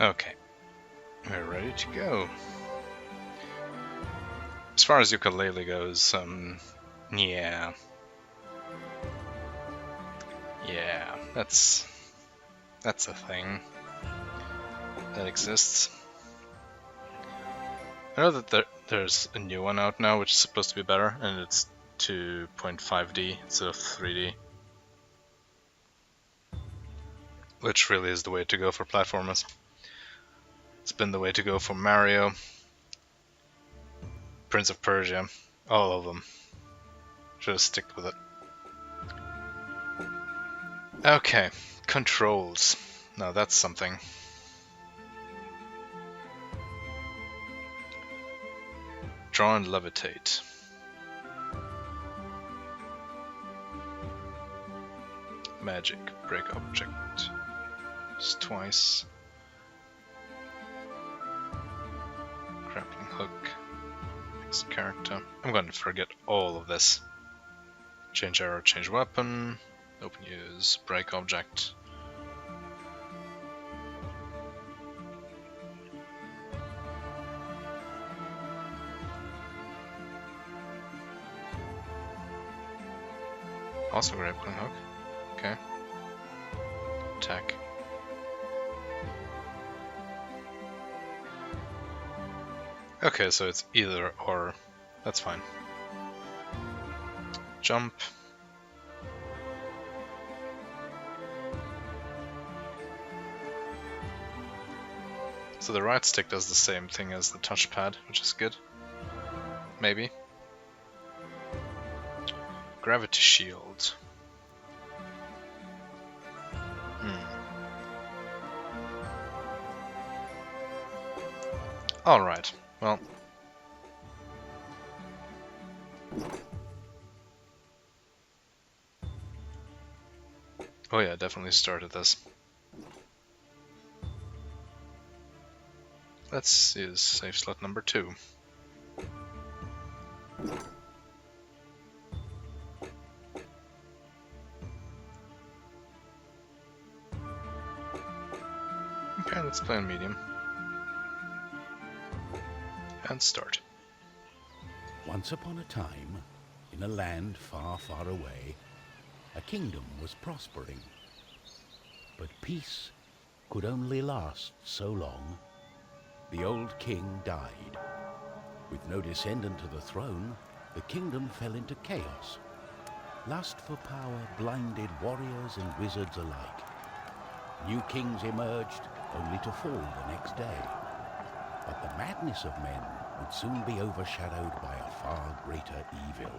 Okay, we're ready to go. As far as ukulele goes, yeah, that's a thing that exists. I know that there's a new one out now, which is supposed to be better, and it's 2.5D instead of 3D. Which really is the way to go for platformers. It's been the way to go for Mario, Prince of Persia, all of them. Just stick with it. Okay, controls. Now that's something. Draw and levitate. Magic, break object. Just twice. Grappling hook. Next character. I'm going to forget all of this. Change arrow, change weapon. Open use, break object. Also grappling hook. Okay. Attack. Okay, so it's either or. That's fine. Jump. So the right stick does the same thing as the touchpad, which is good. Maybe. Gravity shield. Alright, well. Oh yeah, definitely started this. Let's use save slot number 2. Okay, let's play on medium. And start. Once upon a time, in a land far, far away, a kingdom was prospering. But peace could only last so long. The old king died. With no descendant to the throne, the kingdom fell into chaos. Lust for power blinded warriors and wizards alike. New kings emerged, only to fall the next day. But the madness of men would soon be overshadowed by a far greater evil.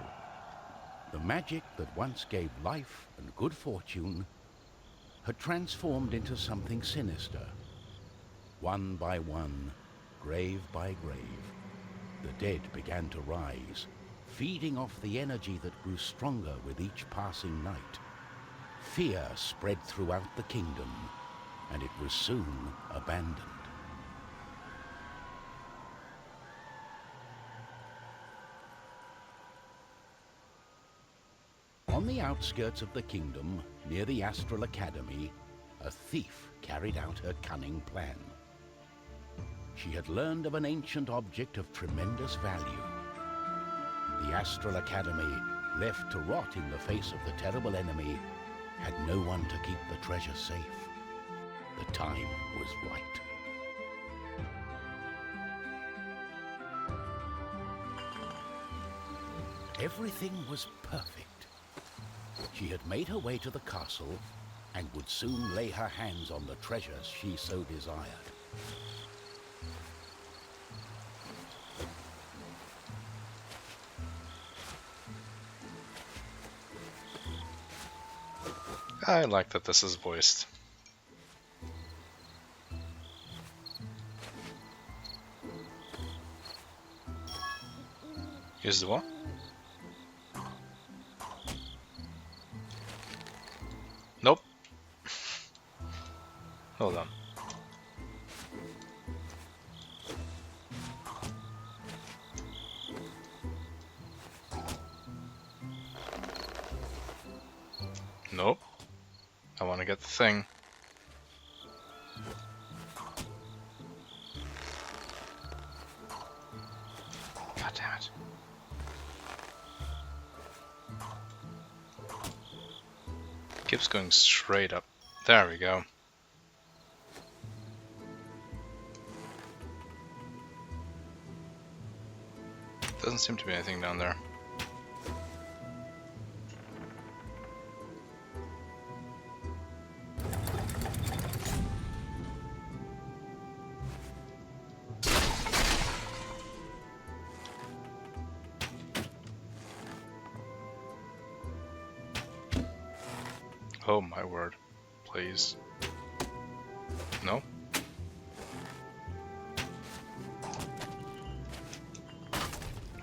The magic that once gave life and good fortune had transformed into something sinister. One by one, grave by grave, the dead began to rise, feeding off the energy that grew stronger with each passing night. Fear spread throughout the kingdom, and it was soon abandoned. On the outskirts of the kingdom, near the Astral Academy, a thief carried out her cunning plan. She had learned of an ancient object of tremendous value. The Astral Academy, left to rot in the face of the terrible enemy, had no one to keep the treasure safe. The time was right. Everything was perfect. She had made her way to the castle and would soon lay her hands on the treasures she so desired. I like that this is voiced. Use the what? Nope. Hold on. Nope. I want to get the thing. damn it. Keeps going straight up. There we go. Doesn't seem to be anything down there. Oh my word. Please. No?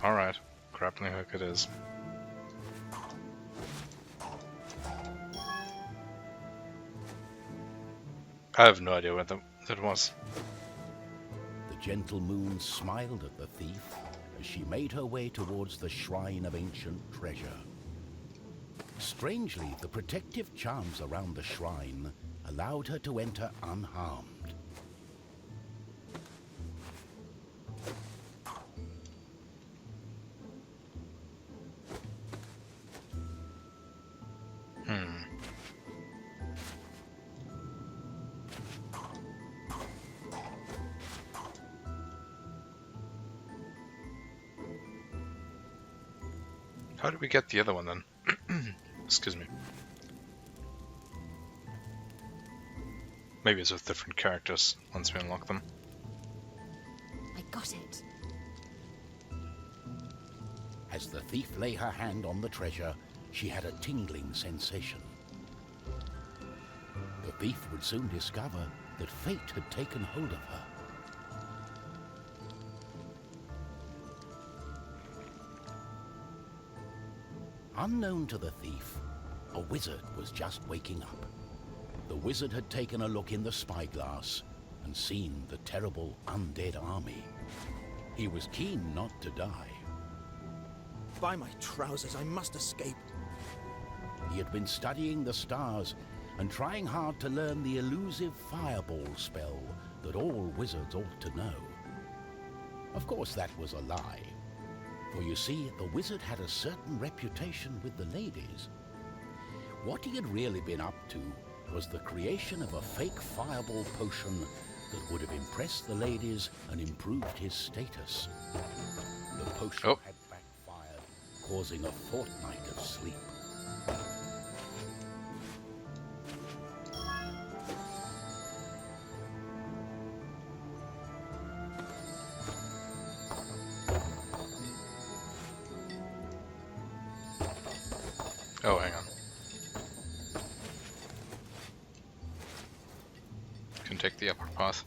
Alright. Grappling hook it is. I have no idea what that was. The gentle moon smiled at the thief as she made her way towards the shrine of ancient treasure. Strangely, the protective charms around the shrine allowed her to enter unharmed. How did we get the other one then? Excuse me. Maybe it's with different characters once we unlock them. I got it. As the thief lay her hand on the treasure, she had a tingling sensation. The thief would soon discover that fate had taken hold of her. Unknown to the thief, a wizard was just waking up. The wizard had taken a look in the spyglass and seen the terrible undead army. He was keen not to die. By my trousers, I must escape. He had been studying the stars and trying hard to learn the elusive fireball spell that all wizards ought to know. Of course, that was a lie. For you see, the wizard had a certain reputation with the ladies. What he had really been up to was the creation of a fake fireball potion that would have impressed the ladies and improved his status. The potion had backfired, causing a fortnight of sleep. Oh, hang on. Can take the upper path.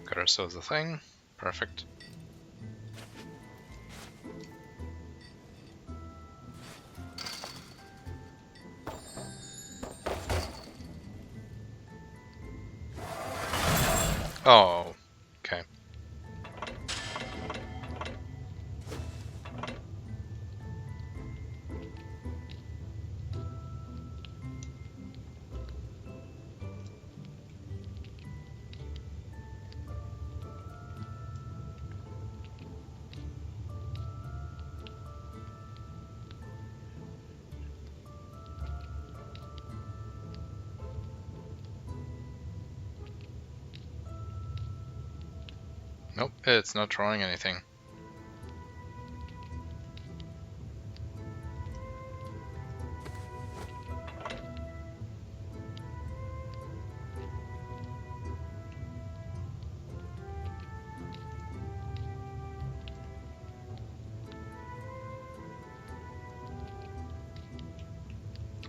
Got ourselves a thing. Perfect. Oh, okay. Nope, it's not drawing anything.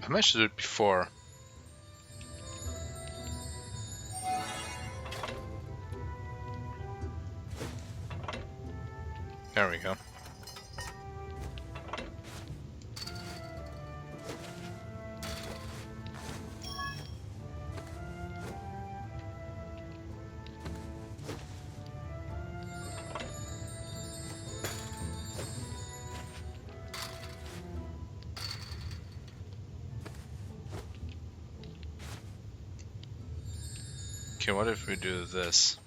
I managed to do it before. There we go. Okay, what if we do this?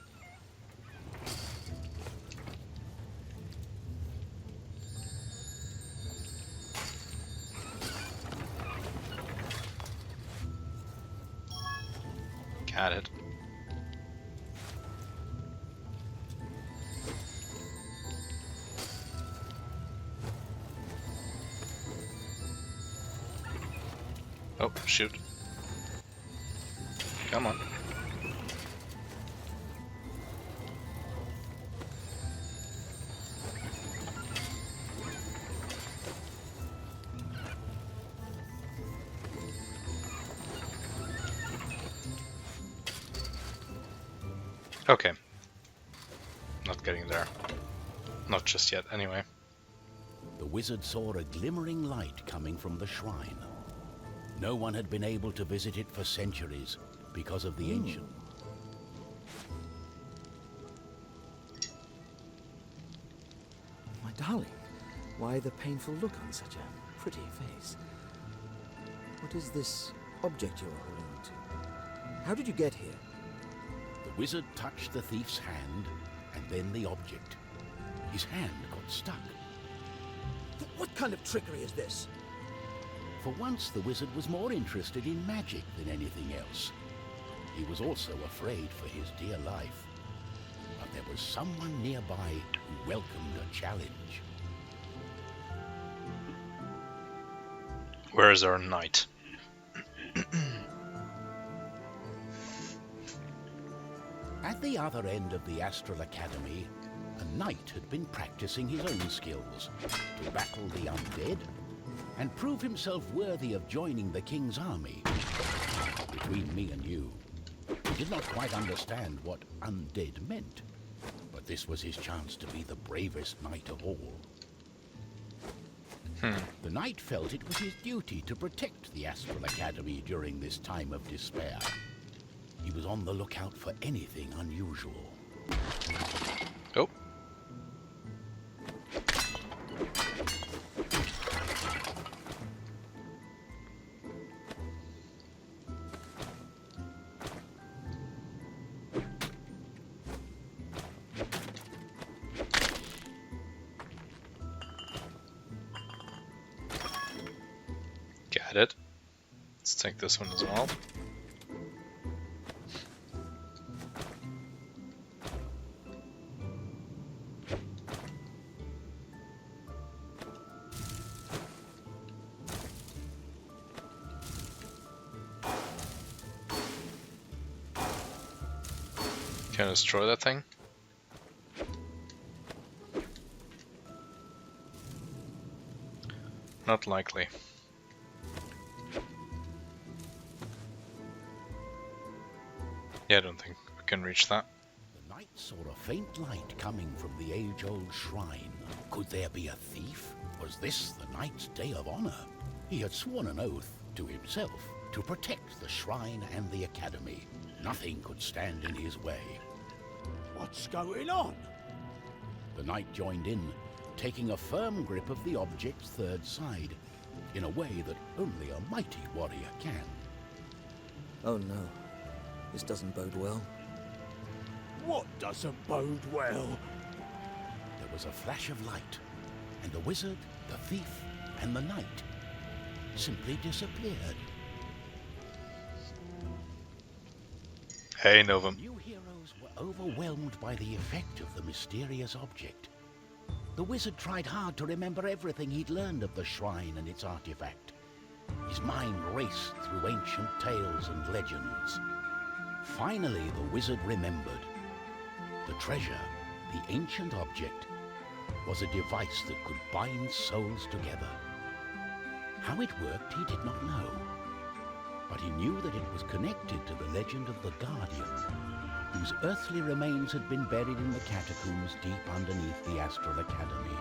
Got it. Oh, shoot. Come on. Okay. Not getting there. Not just yet, anyway. The wizard saw a glimmering light coming from the shrine. No one had been able to visit it for centuries because of the ancient. My darling, why the painful look on such a pretty face? What is this object you're holding on to? How did you get here? The wizard touched the thief's hand, and then the object. His hand got stuck. What kind of trickery is this? For once, the wizard was more interested in magic than anything else. He was also afraid for his dear life. But there was someone nearby who welcomed a challenge. Where is our knight? At the other end of the Astral Academy, a knight had been practicing his own skills to battle the undead and prove himself worthy of joining the king's army. Between me and you, he did not quite understand what undead meant, but this was his chance to be the bravest knight of all. The knight felt it was his duty to protect the Astral Academy during this time of despair. He was on the lookout for anything unusual. Oh. Got it. Let's take this one as well. Can I destroy that thing? Not likely. Yeah, I don't think we can reach that. The knight saw a faint light coming from the age-old shrine. Could there be a thief? Was this the knight's day of honor? He had sworn an oath to himself to protect the shrine and the academy. Nothing could stand in his way. What's going on? The knight joined in, taking a firm grip of the object's third side, in a way that only a mighty warrior can. Oh no, this doesn't bode well. What doesn't bode well? There was a flash of light, and the wizard, the thief, and the knight simply disappeared. Hey, Novum. New heroes were overwhelmed by the effect of the mysterious object. The wizard tried hard to remember everything he'd learned of the shrine and its artifact. His mind raced through ancient tales and legends. Finally, the wizard remembered. The treasure, the ancient object, was a device that could bind souls together. How it worked, he did not know. But he knew that it was connected to the legend of the Guardian, whose earthly remains had been buried in the catacombs deep underneath the Astral Academy.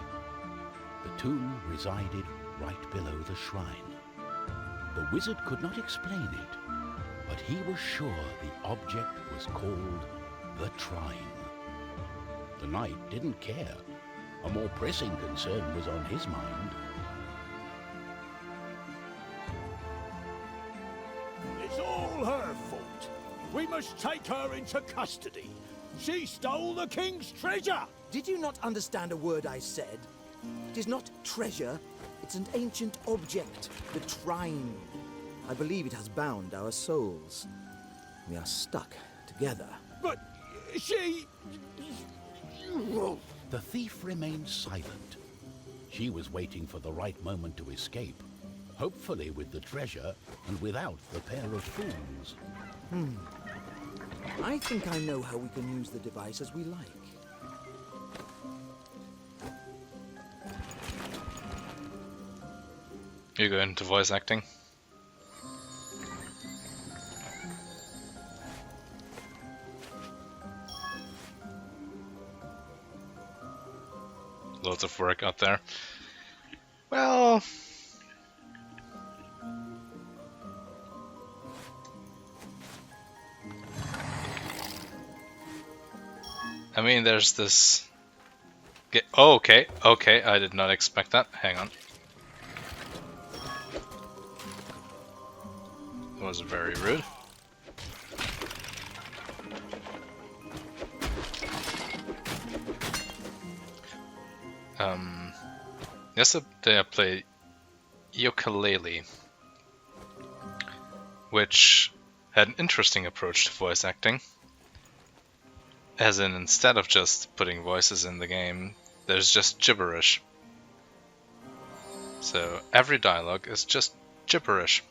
The tomb resided right below the shrine. The wizard could not explain it, but he was sure the object was called the Trine. The knight didn't care. A more pressing concern was on his mind. It's all her fault. We must take her into custody. She stole the king's treasure! Did you not understand a word I said? It is not treasure, it's an ancient object, the Trine. I believe it has bound our souls. We are stuck together. But she... The thief remained silent. She was waiting for the right moment to escape, hopefully with the treasure and without the pair of fools. I think I know how we can use the device as we like. You go into voice acting. Lots of work out there. Well, I mean, there's this. Oh, okay, okay. I did not expect that. Hang on. That was very rude. Yesterday I played ukulele, which had an interesting approach to voice acting. As in, instead of just putting voices in the game, there's just gibberish. So every dialogue is just gibberish.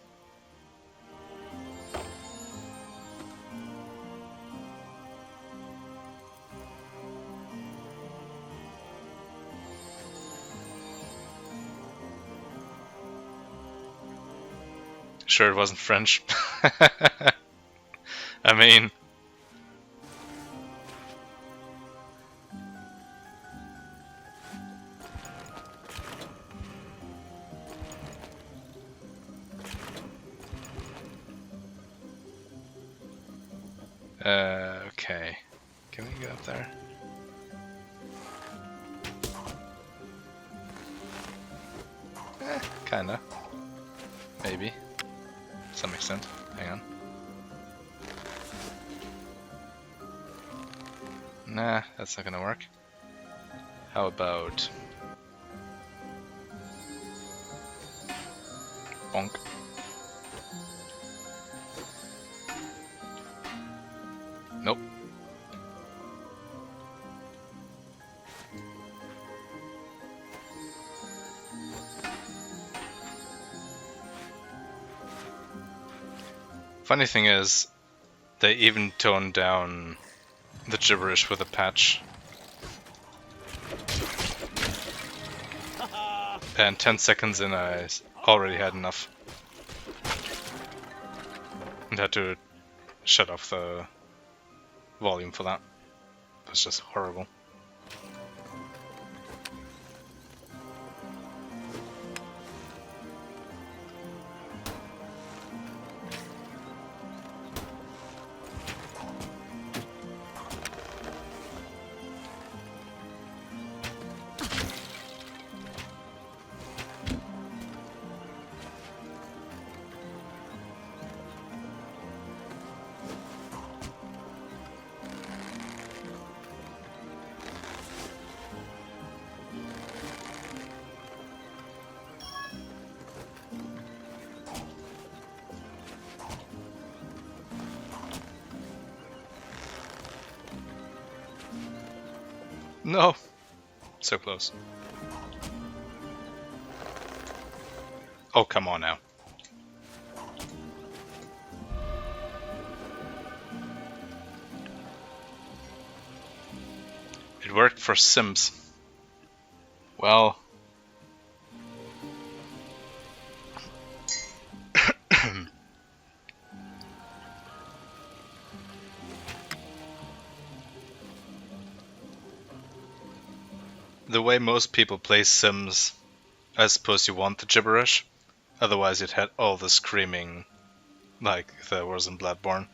Sure, it wasn't French. I mean, okay. Can we get up there? Kinda. Maybe. To some extent. Hang on. Nah, that's not gonna work. How about... bonk. Nope. Funny thing is, they even toned down the gibberish with a patch. And 10 seconds in, I already had enough. And had to shut off the volume for that. That's just horrible. No! So close. Oh, come on now. It worked for Sims. Well... the way most people play Sims, I suppose you want the gibberish. Otherwise you'd had all the screaming like there was in Bloodborne.